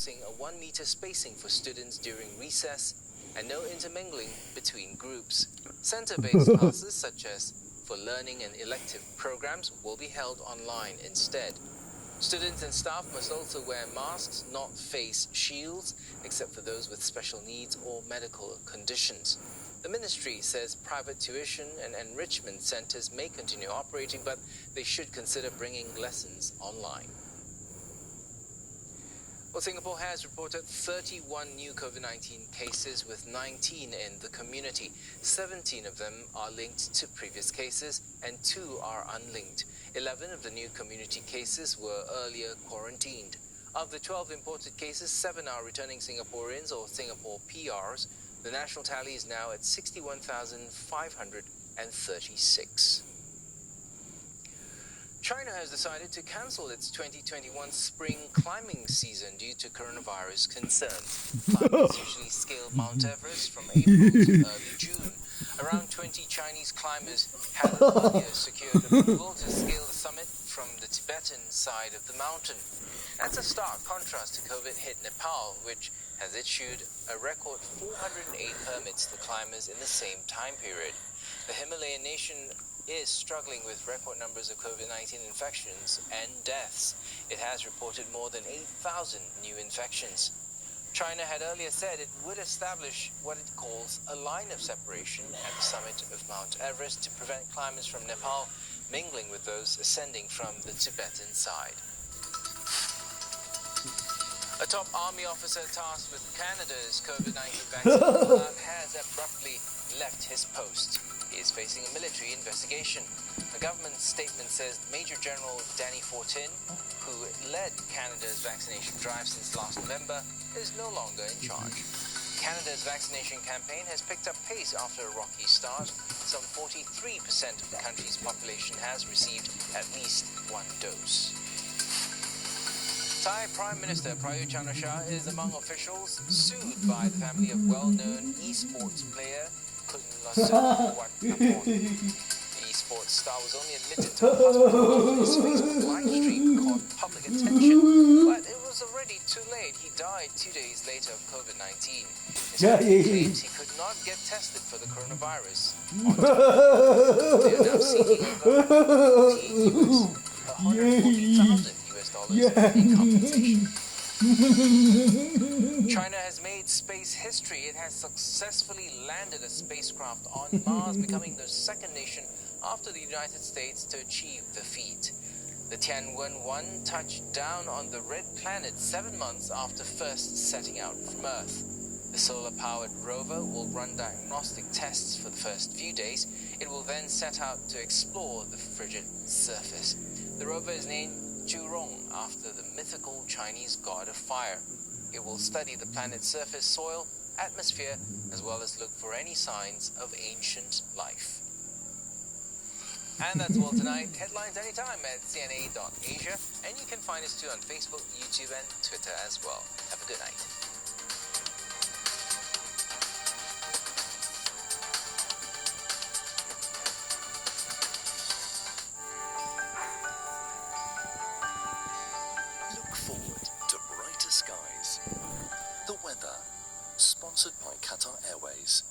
enforcing a 1-meter spacing for students during recess and no intermingling between groups. Center-based classes such as for learning and elective programs will be held online instead. Students and staff must also wear masks, not face shields, except for those with special needs or medical conditions. The ministry says private tuition and enrichment centers may continue operating, but they should consider bringing lessons online. Well, Singapore has reported 31 new COVID-19 cases, with 19 in the community. 17 of them are linked to previous cases and 2 are unlinked. 11 of the new community cases were earlier quarantined. Of the 12 imported cases, 7 are returning Singaporeans or Singapore PRs. The national tally is now at 61,536. China has decided to cancel its 2021 spring climbing season due to coronavirus concerns. Climbers usually scale Mount Everest from April to early June. Around 20 Chinese climbers had earlier secured approval to scale the summit from the Tibetan side of the mountain. That's a stark contrast to COVID-hit Nepal, which has issued a record 408 permits to climbers in the same time period. The Himalayan nation is struggling with record numbers of COVID-19 infections and deaths. It has reported more than 8,000 new infections. China had earlier said it would establish what it calls a line of separation at the summit of Mount Everest to prevent climbers from Nepal mingling with those ascending from the Tibetan side. A top army officer tasked with Canada's COVID-19 vaccine rollout has abruptly left his post. He is facing a military investigation. The government statement says Major General Danny Fortin, who led Canada's vaccination drive since last November, is no longer in charge. Canada's vaccination campaign has picked up pace after a rocky start. Some 43% of the country's population has received at least one dose. Thai Prime Minister Prayut Chan-o-cha is among officials sued by the family of well-known esports player Kun Losuk-Watapon. The esports star was only admitted to a hospital after his Facebook live stream caught public attention, but it was already too late. He died 2 days later of COVID-19. His family claims he could not get tested for the coronavirus. On top, they are now seeking $140,000 in compensation. China has made space history. It has successfully landed a spacecraft on Mars, becoming the second nation after the United States to achieve the feat. The Tianwen-1 touched down on the red planet 7 months after first setting out from Earth. The solar-powered rover will run diagnostic tests for the first few days. It will then set out to explore the frigid surface. The rover is named Zhurong, after the mythical Chinese god of fire. It will study the planet's surface, soil, atmosphere, as well as look for any signs of ancient life. And that's all tonight. Headlines anytime at cna.asia, and you can find us too on Facebook, YouTube, and Twitter as well. Have a good night. Skies. The weather, sponsored by Qatar Airways.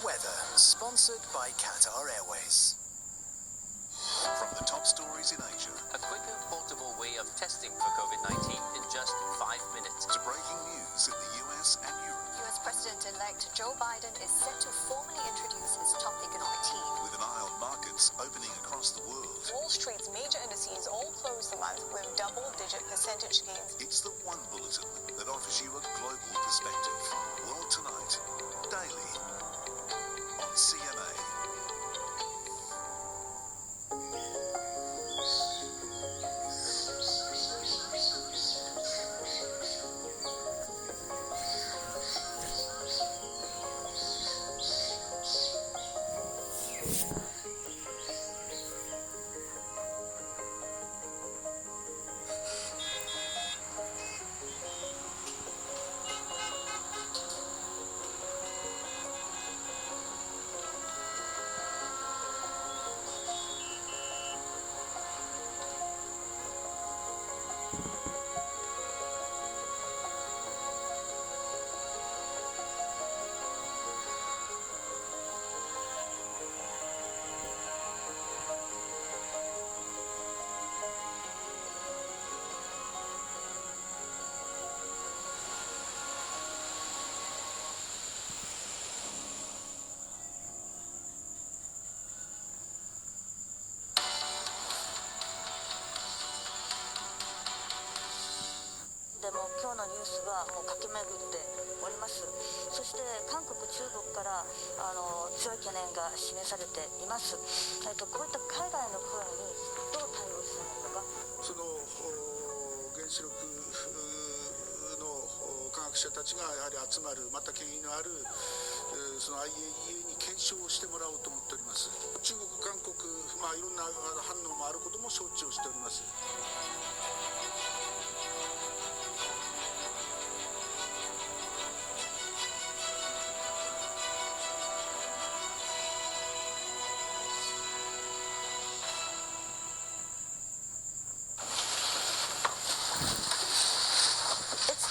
weather, sponsored by Qatar Airways. From the top stories in Asia A quicker, portable way of testing for COVID-19 in just 5 minutes. to breaking news in the US and Europe, US President-elect Joe Biden is set to formally introduce his top economic team. with an eye on markets opening across the world. Wall Street's major indices all closed the month with double-digit percentage gains. It's the one bulletin that offers you a global perspective. World Tonight, daily on CMA.でも今日のニュースがもう駆け巡っております。そして韓国、中国から強い懸念が示されています。こういった海外の声にどう対応したらいいのか。その原子力の科学者たちがやはり集まる、また権威のあるその IAEA に検証をしてもらおうと思っております。中国、韓国、いろんな反応もあることも承知をしております。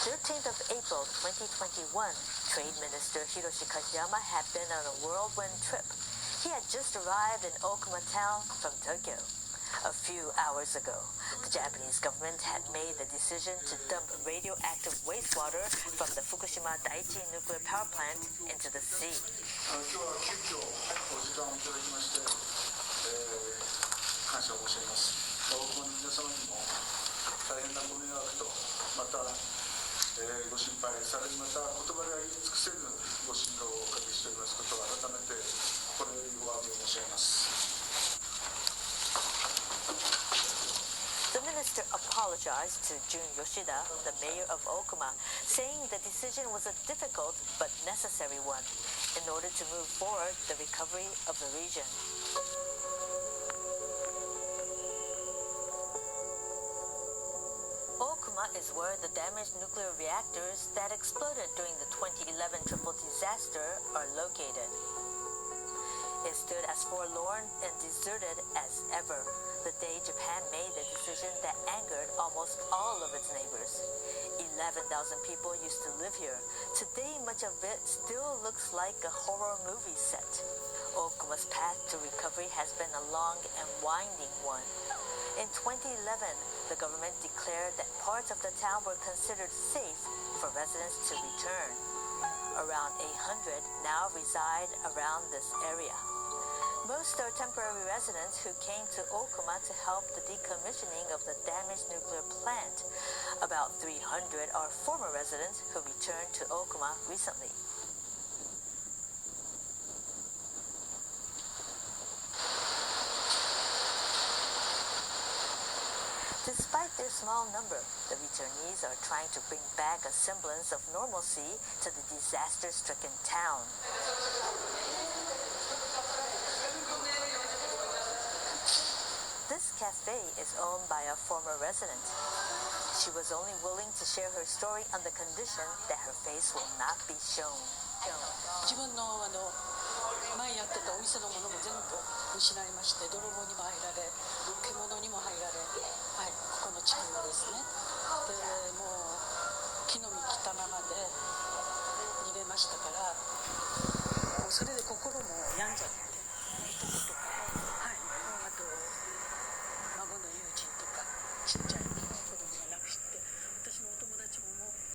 13th of April 2021, Trade Minister Hiroshi Kajiyama had been on a whirlwind trip. He had just arrived in Okuma town from Tokyo. A few hours ago, the Japanese government had made the decision to dump radioactive wastewater from the Fukushima Daiichi nuclear power plant into the sea. 今日は急遽お時間をいただきまして、感謝を申し上げます。多くの皆様にも大変なご迷惑と、またご心配される、また言葉では言い尽くせるご心労をおかけしておりますことを改めて心よりお詫びを申し上げます。The minister apologized to Jun Yoshida, the mayor of Okuma, saying the decision was a difficult but necessary one in order to move forward the recovery of the region. Okuma is where the damaged nuclear reactors that exploded during the 2011 triple disaster are located. It stood as forlorn and deserted as ever the day Japan made the decision that angered almost all of its neighbors. 11,000 people used to live here. Today, much of it still looks like a horror movie set. Okuma's path to recovery has been a long and winding one. In 2011, the government declared that parts of the town were considered safe for residents to return. Around 800 now reside around this area. Most are temporary residents who came to Okuma to help the decommissioning of the damaged nuclear plant. About 300 are former residents who returned to Okuma recently. Despite their small number, the returnees are trying to bring back a semblance of normalcy to the disaster-stricken town. This cafe is owned by a former resident. She was only willing to share her story on the condition that her face will not be shown. 自分の前やってたお店のものも全部失いまして、泥棒にも入られ、獣にも入られ、はい、ここの地区ですね。で、もう木の実切ったままで逃げましたから。